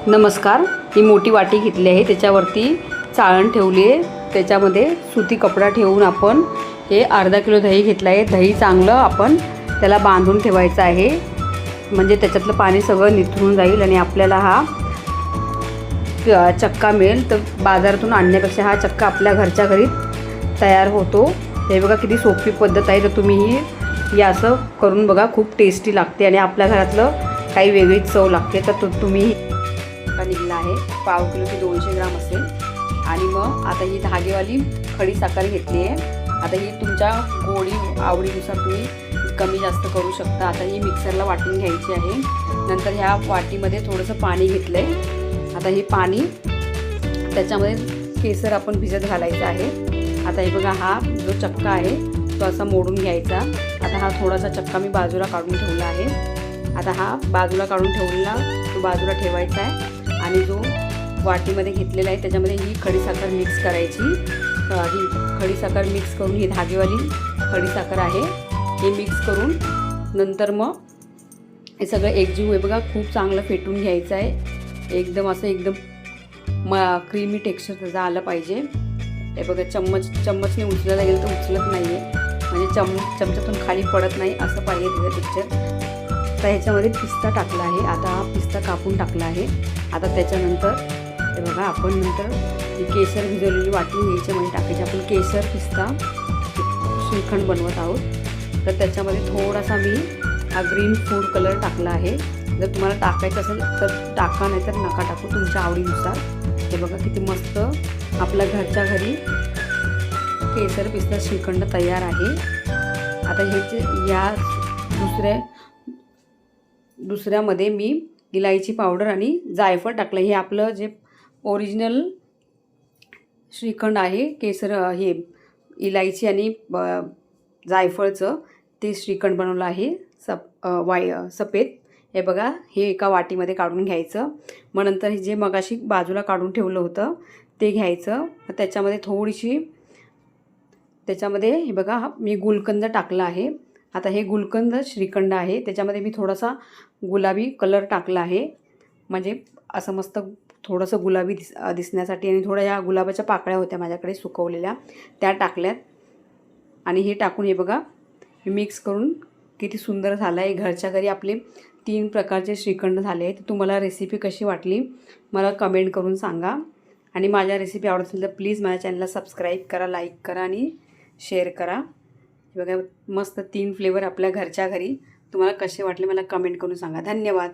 नमस्कार. ही मोठी वाटी घेतली आहे, त्याच्यावरती चाळण ठेवली आहे, त्याच्यामध्ये सुती कपडा ठेवून आपण हे अर्धा किलो दही घेतलं आहे. दही चांगलं आपण त्याला बांधून ठेवायचं आहे, म्हणजे त्याच्यातलं पाणी सगळं निथळून जाईल आणि आपल्याला हा चक्का मिळेल. तर बाजारातून आणण्यापेक्षा हा चक्का आपल्या घरच्या घरी तयार होतो. हे बघा किती सोपी पद्धत आहे. तर तुम्ही ही असं करून बघा, खूप टेस्टी लागते आणि आपल्या घरातलं काही वेगळीच चव लागते. तर तुम्ही निघला आहे, पाव किलो की 200 ग्राम असेल. आणि मग आता ही धागेवाली खडी साखर घेतली आहे. आता ही तुमच्या गोडी आवडीनुसार तुम्ही कमी जास्त करू शकता. आता ही मिक्सरला वाटून घ्यायची आहे. नंतर ह्या वाटीमध्ये थोडंसं पाणी घेतलं आहे. आता हे पाणी त्याच्यामध्ये केसर आपण भिजत घालायचं आहे. आता हे बघा, हा जो चक्का आहे तो असा मोडून घ्यायचा. आता हा थोडासा चक्का मी बाजूला काढून ठेवला आहे. आता हा बाजूला काढून ठेवलेला तो बाजूला ठेवायचा आहे आणि जो वाटीमध्ये घेतलेला आहे त्याच्यामध्ये ही खडीसाखर मिक्स करायची. ही खडीसाखर मिक्स करून, ही धागेवाली खडीसाखर आहे, हे मिक्स करून नंतर मग हे सगळं एकजीव आहे बघा, खूप चांगलं फेटून घ्यायचं आहे. एकदम क्रीमी टेक्स्चर त्याचं आलं पाहिजे. हे बघा, चम्मचने उचलायला गेलं तर उचलत नाही आहे, म्हणजे चमच्यातून खाली पडत नाही असं पाहिजे तिचं टेक्स्चर. तर ह्याच्यामध्ये पिस्ता टाकला आहे. आता हा पिस्ता कापून टाकला आहे. आता त्याच्यानंतर हे बघा, आपण नंतर ही केसर भिजवलेली वाटी ह्याच्यामध्ये टाकायची. आपण केसर पिस्ता श्रीखंड बनवत आहोत. तर त्याच्यामध्ये थोडासा मी हा ग्रीन फूड कलर टाकला आहे. जर तुम्हाला टाकायचं असेल तर टाका, नाही तर नका टाकू, तुमच्या आवडीनुसार. हे बघा किती मस्त आपल्या घरच्या घरी केसर पिस्ता श्रीखंड तयार आहे. आता ह्याचे या दुसऱ्यामध्ये मी इलायची पावडर आणि जायफळ टाकलं. हे आपलं जे ओरिजिनल श्रीखंड आहे, केसर हे इलायची आणि जायफळचं ते श्रीखंड बनवलं आहे सफेद. हे बघा, हे एका वाटीमध्ये काढून घ्यायचं. मग नंतर हे जे मगाशी बाजूला काढून ठेवलं होतं ते घ्यायचं. त्याच्यामध्ये हे बघा, मी गुलकंद टाकला आहे. आता हे गुलकंद श्रीखंड आहे, त्याच्यामध्ये मी थोडासा गुलाबी कलर टाकला आहे, म्हणजे असं मस्त थोडंसं गुलाबी दिसण्यासाठी. आणि थोड्या ह्या गुलाबाच्या पाकळ्या होत्या माझ्याकडे सुकवलेल्या, त्या टाकल्यात. आणि हे टाकून हे बघा मिक्स करून किती सुंदर झालं आहे. घरच्या घरी आपले 3 प्रकारचे श्रीखंड झाले आहेत. तुम्हाला रेसिपी कशी वाटली मला कमेंट करून सांगा. आणि माझ्या रेसिपी आवडत असेल तर प्लीज माझ्या चॅनलला सबस्क्राईब करा, लाईक करा आणि शेअर करा. बघा, मस्त 3 फ्लेवर आपल्या घरच्या घरी. तुम्हाला कसे वाटले मला कमेंट करून सांगा. धन्यवाद.